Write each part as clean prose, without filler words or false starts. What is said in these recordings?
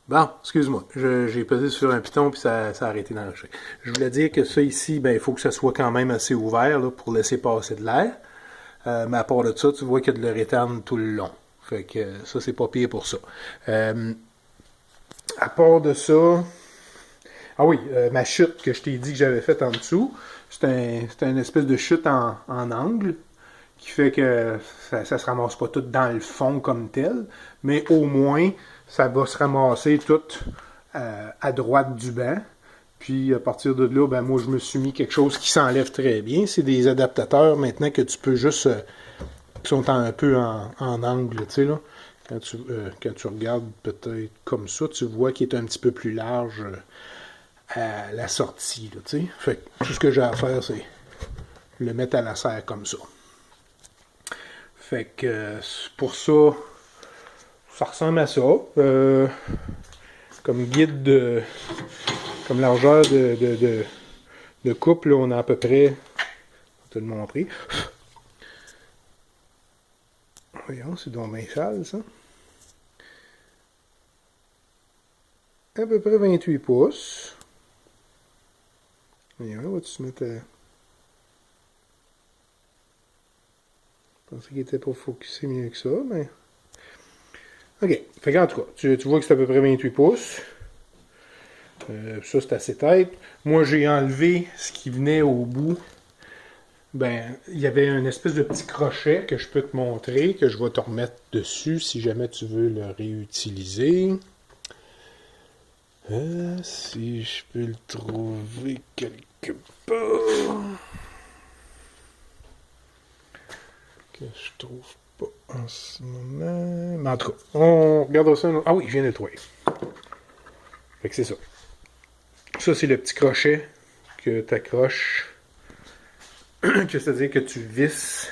Bon, excuse-moi, j'ai pesé sur un piton puis ça a arrêté d'enregistrer. Je voulais dire que ça ici, ben, il faut que ça soit quand même assez ouvert là, pour laisser passer de l'air. Mais à part de ça, tu vois qu'il y a de l'uréthane tout le long. Fait que ça, c'est pas pire pour ça. Euh, à part de ça, ah oui, ma chute que je t'ai dit que j'avais faite en dessous, c'est une espèce de chute en angle qui fait que ça se ramasse pas tout dans le fond comme tel, mais au moins ça va se ramasser tout à droite du banc. Puis à partir de là, ben moi je me suis mis quelque chose qui s'enlève très bien. C'est des adaptateurs maintenant que tu peux juste qui sont un peu en angle, tu sais là. Quand tu regardes peut-être comme ça, tu vois qu'il est un petit peu plus large à la sortie, là, tu sais. Fait que tout ce que j'ai à faire, c'est le mettre à la serre comme ça. Fait que pour ça, ça ressemble à ça. Comme guide comme largeur de coupe, là, on a à peu près, je vais te le montrer. Voyons, c'est donc bien sale, ça. À peu près 28 pouces. Voyons, va-tu se mettre à... Je pensais qu'il était pas focusé mieux que ça, mais... OK. Fait qu'en tout cas, tu vois que c'est à peu près 28 pouces. Ça, c'est assez tête. Moi, j'ai enlevé ce qui venait au bout. Ben, il y avait une espèce de petit crochet que je peux te montrer, que je vais te remettre dessus si jamais tu veux le réutiliser. Si je peux le trouver quelque part. Que je trouve pas en ce moment. Mais en tout cas, on regardera ça. Ah oui, je viens de le trouver. Fait que c'est ça. Ça, c'est le petit crochet que tu accroches. C'est-à-dire que tu visses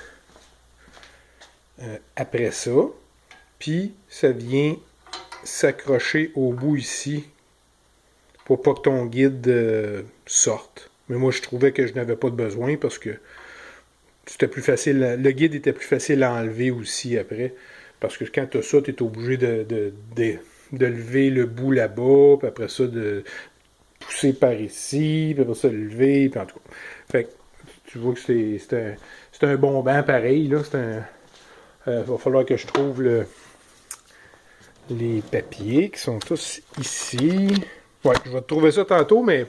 après ça. Puis, ça vient s'accrocher au bout ici pour pas que ton guide sorte. Mais moi, je trouvais que je n'avais pas de besoin parce que c'était plus facile. Le guide était plus facile à enlever aussi après. Parce que quand tu as ça, tu es obligé de lever le bout là-bas, puis après ça, de pousser par ici, puis après ça, lever, puis en tout cas. Fait que tu vois que c'est un bon banc pareil. Là. Va falloir que je trouve les papiers qui sont tous ici. Ouais, je vais te trouver ça tantôt, mais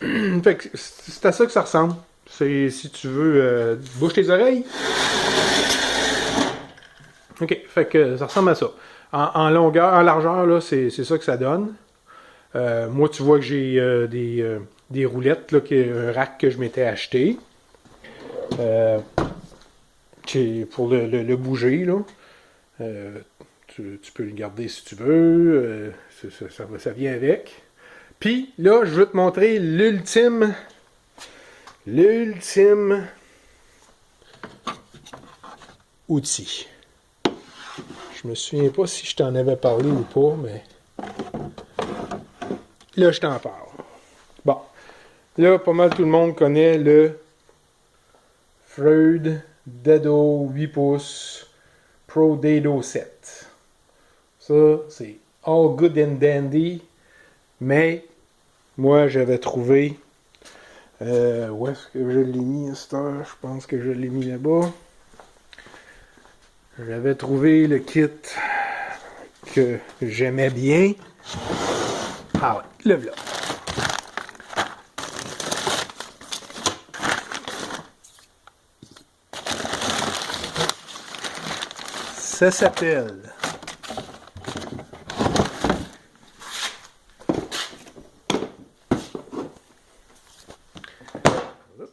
fait que c'est à ça que ça ressemble. C'est si tu veux, bouge tes oreilles. Ok, fait que ça ressemble à ça. En longueur, en largeur, là, c'est ça que ça donne. Moi, tu vois que j'ai des roulettes, là, un rack que je m'étais acheté. Pour le bouger, là. Tu peux le garder si tu veux. Ça vient avec. Puis là, je veux te montrer l'ultime outil. Je me souviens pas si je t'en avais parlé ou pas, mais là, je t'en parle. Bon, là, pas mal tout le monde connaît le Freud Dado 8 pouces Pro Dado 7. Ça, c'est all good and dandy, mais moi, j'avais trouvé... où est-ce que je l'ai mis à cette heure? Je pense que je l'ai mis là-bas. J'avais trouvé le kit que j'aimais bien. Ah ouais, le voilà. Ça s'appelle oups.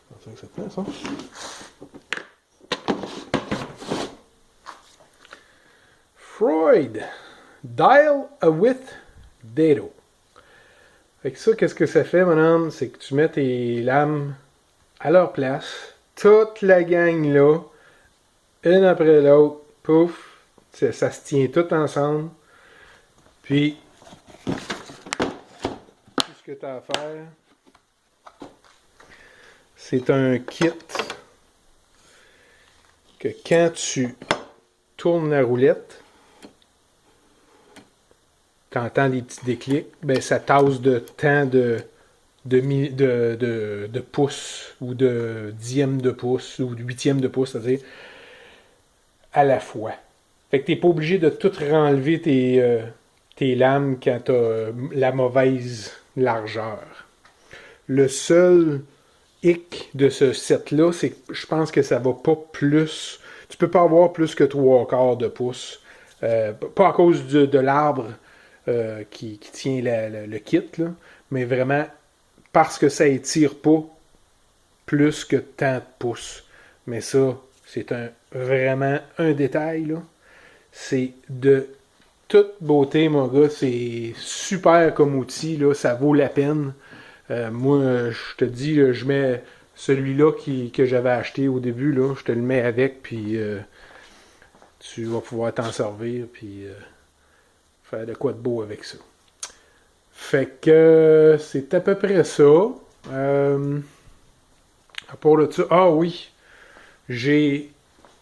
C'est ça que ça fait, ça. Freud Dial a Width Dado. Fait que ça, qu'est-ce que ça fait, madame? C'est que tu mets tes lames à leur place. Toute la gang là, une après l'autre, pouf, ça se tient tout ensemble. Puis, tout ce que tu as à faire, c'est un kit que quand tu tournes la roulette, tu entends les petits déclics, ben ça tasse de temps de pouce ou de dixième de pouce ou de huitième de pouce, c'est-à-dire à la fois. Fait que t'es pas obligé de tout renlever tes lames quand t'as la mauvaise largeur. Le seul hic de ce set-là, c'est que je pense que ça va pas plus. Tu peux pas avoir plus que 3/4 de pouce. Pas à cause de l'arbre qui tient le kit, là, mais vraiment parce que ça étire pas plus que tant de pouces. Mais ça, c'est vraiment un détail, là. C'est de toute beauté, mon gars. C'est super comme outil, là. Ça vaut la peine. Moi, je te dis, là, je mets celui-là que j'avais acheté au début, là, je te le mets avec, puis tu vas pouvoir t'en servir, puis faire de quoi de beau avec ça. Fait que c'est à peu près ça. À part de ça, ah oui, j'ai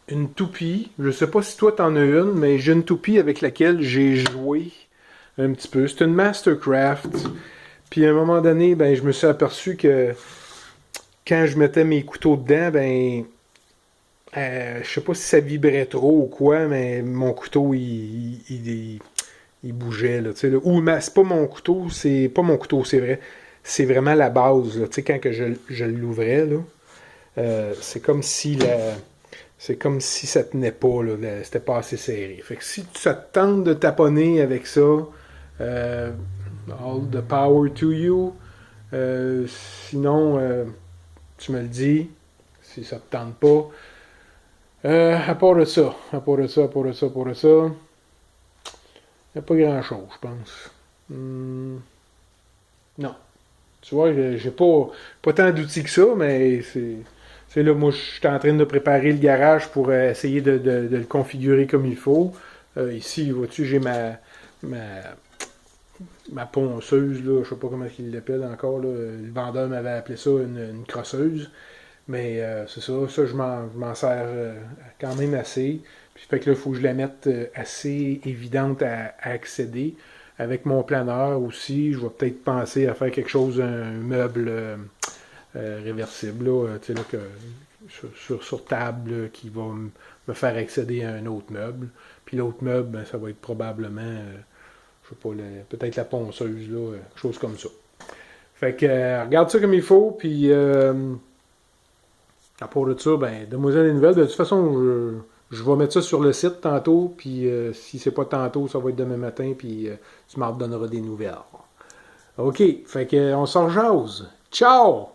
une toupie. Je sais pas si toi t'en as une, mais j'ai une toupie avec laquelle j'ai joué un petit peu. C'est une Mastercraft. Puis à un moment donné, ben je me suis aperçu que quand je mettais mes couteaux dedans, ben je sais pas si ça vibrait trop ou quoi, mais mon couteau il bougeait là, tu sais. Ou c'est pas mon couteau, c'est vrai. C'est vraiment la base, tu sais, quand que je l'ouvrais, là. C'est comme si ça tenait pas, là, c'était pas assez serré. Fait que si ça te tente de taponner avec ça, all the power to you. Sinon, tu me le dis, si ça te tente pas. À part de ça, il n'y a pas grand chose, je pense. Non. Tu vois, j'ai pas tant d'outils que ça, mais c'est là, moi, je suis en train de préparer le garage pour essayer de le configurer comme il faut. Ici, vois-tu, j'ai ma ponceuse, là, je sais pas comment il l'appelle encore. Là. Le vendeur m'avait appelé ça une crosseuse. Mais c'est ça, je m'en sers quand même assez. Puis fait que là, il faut que je la mette assez évidente à accéder. Avec mon planeur aussi, je vais peut-être penser à faire quelque chose, un meuble réversible, là, tu sais, là, sur table, là, qui va me faire accéder à un autre meuble. Puis l'autre meuble, ben, ça va être probablement, je sais pas, peut-être la ponceuse, là, quelque chose comme ça. Fait que regarde ça comme il faut, puis à part de ça, ben, donne-moi des nouvelles. De toute façon, je vais mettre ça sur le site tantôt, puis si c'est pas tantôt, ça va être demain matin, puis tu m'en redonneras des nouvelles. OK, fait que on s'en jase. Ciao!